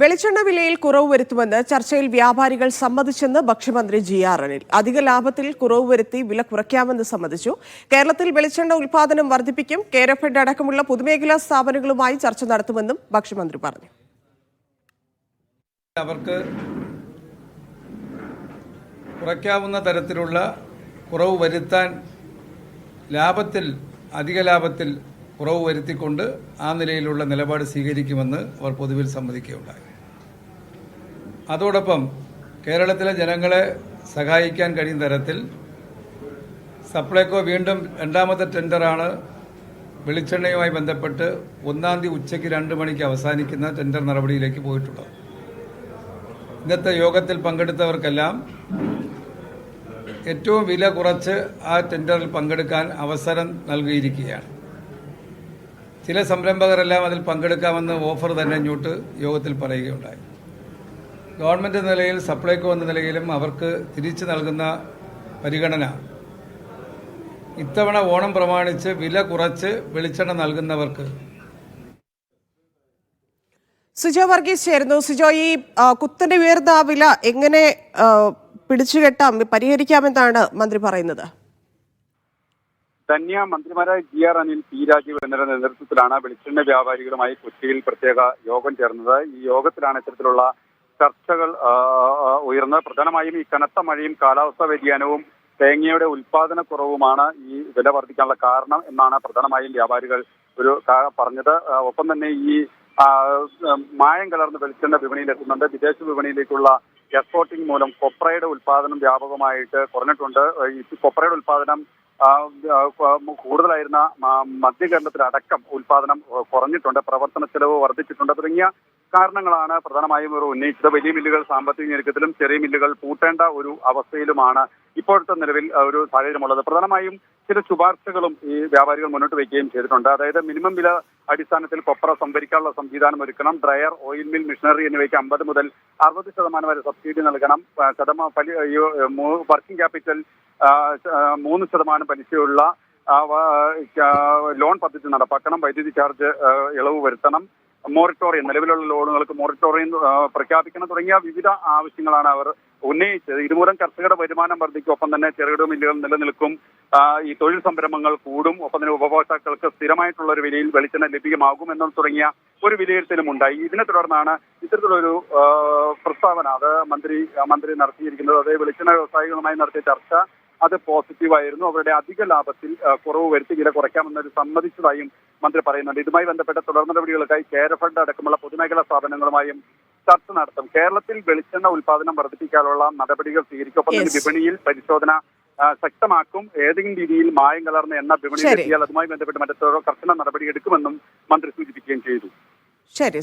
വെളിച്ചെണ്ണ വിലയിൽ കുറവ് വരുത്തുമെന്ന് ചർച്ചയിൽ വ്യാപാരികൾ സമ്മതിച്ചെന്ന് ഭക്ഷ്യമന്ത്രി ജി.ആർ. അനിൽ. അധിക ലാഭത്തിൽ കുറവ് വരുത്തി വില കുറയ്ക്കാമെന്ന് സമ്മതിച്ചു. കേരളത്തിൽ വെളിച്ചെണ്ണ ഉൽപാദനം വർദ്ധിപ്പിക്കും. കേരഫെഡ് അടക്കമുള്ള പൊതുമേഖലാ സ്ഥാപനങ്ങളുമായി ചർച്ച നടത്തുമെന്നും ഭക്ഷ്യമന്ത്രി പറഞ്ഞു. അവർക്ക് കുറയ്ക്കാവുന്ന തരത്തിലുള്ള കുറവ് വരുത്താൻ അധിക ലാഭത്തിൽ കുറവ് വരുത്തിക്കൊണ്ട് ആ നിലയിലുള്ള നിലപാട് സ്വീകരിക്കുമെന്ന് അവർ പൊതുവിൽ സമ്മതിക്കുകയുണ്ടായി. അതോടൊപ്പം കേരളത്തിലെ ജനങ്ങളെ സഹായിക്കാൻ കഴിയുന്ന തരത്തിൽ സപ്ലൈകോ വീണ്ടും രണ്ടാമത്തെ ടെൻഡറാണ് വെളിച്ചെണ്ണയുമായി ബന്ധപ്പെട്ട് 1-ാം തീയതി ഉച്ചയ്ക്ക് 2 മണിക്ക് അവസാനിക്കുന്ന ടെൻഡർ നടപടിയിലേക്ക് പോയിട്ടുള്ളത്. ഇന്നത്തെ യോഗത്തിൽ പങ്കെടുത്തവർക്കെല്ലാം ഏറ്റവും വില കുറച്ച് ആ ടെൻഡറിൽ പങ്കെടുക്കാൻ അവസരം നൽകിയിരിക്കുകയാണ്. ചില സംരംഭകരെല്ലാം അതിൽ പങ്കെടുക്കാമെന്ന് ഓഫർ തന്നെ ഇങ്ങോട്ട് യോഗത്തിൽ പറയുകയുണ്ടായി. ഗവൺമെന്റ് എന്ന നിലയിൽ സപ്ലൈകോ എന്ന നിലയിലും അവർക്ക് തിരിച്ചു നൽകുന്ന പരിഗണന ഇത്തവണ ഓണം പ്രമാണിച്ച് വില കുറച്ച് വെളിച്ചെണ്ണ നൽകുന്നവർക്ക്. സുജോ വർഗീസ് ചേരുന്നു. സുജോ, ഈ കുത്തനെ ഉയർന്ന വില എങ്ങനെ പിടിച്ചുകെട്ടാം, പരിഹരിക്കാമെന്നാണ് മന്ത്രി പറയുന്നത്? ധന്യ മന്ത്രിമാരായ ജി.ആർ. അനിൽ, പി. രാജീവ് എന്നിവരുടെ നേതൃത്വത്തിലാണ് വെളിച്ചെണ്ണ വ്യാപാരികളുമായി കൊച്ചിയിൽ പ്രത്യേക യോഗം ചേർന്നത്. ഈ യോഗത്തിലാണ് ഇത്തരത്തിലുള്ള ചർച്ചകൾ ഉയർന്നത്. പ്രധാനമായും ഈ കനത്ത മഴയും കാലാവസ്ഥാ വ്യതിയാനവും തേങ്ങയുടെ ഉൽപാദനക്കുറവുമാണ് ഈ വില വർദ്ധിക്കാനുള്ള കാരണം എന്നാണ് പ്രധാനമായും വ്യാപാരികൾ പറഞ്ഞത്. ഒപ്പം തന്നെ ഈ മായം കലർന്ന വെളിച്ചെണ്ണ വിപണിയിൽ എത്തുന്നുണ്ട്. വിദേശ വിപണിയിലേക്കുള്ള എക്സ്പോർട്ടിംഗ് മൂലം കൊപ്രയുടെ ഉൽപാദനം വ്യാപകമായിട്ട് കുറഞ്ഞിട്ടുണ്ട്. ഈ കൊപ്രയുടെ ഉൽപാദനം കൂടുതലായിരുന്ന മധ്യകേരളത്തിലടക്കം ഉൽപാദനം കുറഞ്ഞിട്ടുണ്ട്. പ്രവർത്തന ചെലവ് വർദ്ധിച്ചിട്ടുണ്ട്. തുടങ്ങിയ കാരണങ്ങളാണ് പ്രധാനമായും ഇവർ ഉന്നയിച്ചത്. വലിയ മില്ലുകൾ സാമ്പത്തിക ഞെരുക്കത്തിലും ചെറിയ മില്ലുകൾ പൂട്ടേണ്ട ഒരു അവസ്ഥയിലുമാണ് ഇപ്പോഴത്തെ നിലവിൽ ഒരു സാഹചര്യമുള്ളത്. പ്രധാനമായും ചില ശുപാർശകളും ഈ വ്യാപാരികൾ മുന്നോട്ട് വയ്ക്കുകയും ചെയ്തിട്ടുണ്ട്. അതായത് മിനിമം വില അടിസ്ഥാനത്തിൽ കൊപ്ര സംഭരിക്കാനുള്ള സംവിധാനം ഒരുക്കണം. ഡ്രയർ, ഓയിൽ മിൽ, മിഷനറി എന്നിവയ്ക്ക് 50 മുതൽ 60% വരെ സബ്സിഡി നൽകണം. വർക്കിംഗ് ക്യാപിറ്റൽ 3% പലിശയുള്ള ലോൺ പദ്ധതി നടപ്പാക്കണം. വൈദ്യുതി ചാർജ് ഇളവ് വരുത്തണം. മൊറട്ടോറിയം, നിലവിലുള്ള ലോണുകൾക്ക് മൊറട്ടോറിയം പ്രഖ്യാപിക്കണം. തുടങ്ങിയ വിവിധ ആവശ്യങ്ങളാണ് അവർ ഉന്നയിച്ചത്. ഇതുമൂലം കർഷകരുടെ വരുമാനം വർദ്ധിക്കും. ഒപ്പം തന്നെ ചെറുകിട മില്ലുകൾ നിലനിൽക്കും. ഈ തൊഴിൽ സംരംഭങ്ങൾ കൂടും. ഒപ്പം തന്നെ ഉപഭോക്താക്കൾക്ക് സ്ഥിരമായിട്ടുള്ള ഒരു വിലയിൽ വെളിച്ചെണ്ണ ലഭ്യമാകും എന്നും തുടങ്ങിയ ഒരു വിലയിരുത്തലും ഉണ്ടായി. ഇതിനെ തുടർന്നാണ് ഇത്തരത്തിലൊരു പ്രസ്താവന അത് മന്ത്രി നടത്തിയിരിക്കുന്നത്. അതായത് വെളിച്ചെണ്ണ വ്യവസായികളുമായി നടത്തിയ ചർച്ച അത് പോസിറ്റീവായിരുന്നു. അവരുടെ അധിക ലാഭത്തിൽ കുറവ് വരുത്തി വില കുറയ്ക്കാമെന്നൊരു സമ്മതിച്ചതായും മന്ത്രി പറയുന്നുണ്ട്. ഇതുമായി ബന്ധപ്പെട്ട തുടർ നടപടികൾക്കായി കേരഫെഡ് അടക്കമുള്ള പൊതുമേഖലാ സ്ഥാപനങ്ങളുമായും ചർച്ച നടത്തും. കേരളത്തിൽ വെളിച്ചെണ്ണ ഉൽപാദനം വർദ്ധിപ്പിക്കാനുള്ള നടപടികൾ സ്വീകരിക്കും. ഒപ്പം തന്നെ വിപണിയിൽ പരിശോധന ശക്തമാക്കും. ഏതെങ്കിലും രീതിയിൽ മായം കലർന്ന എണ്ണ വിപണിയിൽ എത്തിയാൽ അതുമായി ബന്ധപ്പെട്ട് മറ്റു കർശന നടപടി എടുക്കുമെന്നും മന്ത്രി സൂചിപ്പിക്കുകയും ചെയ്തു. ശരി.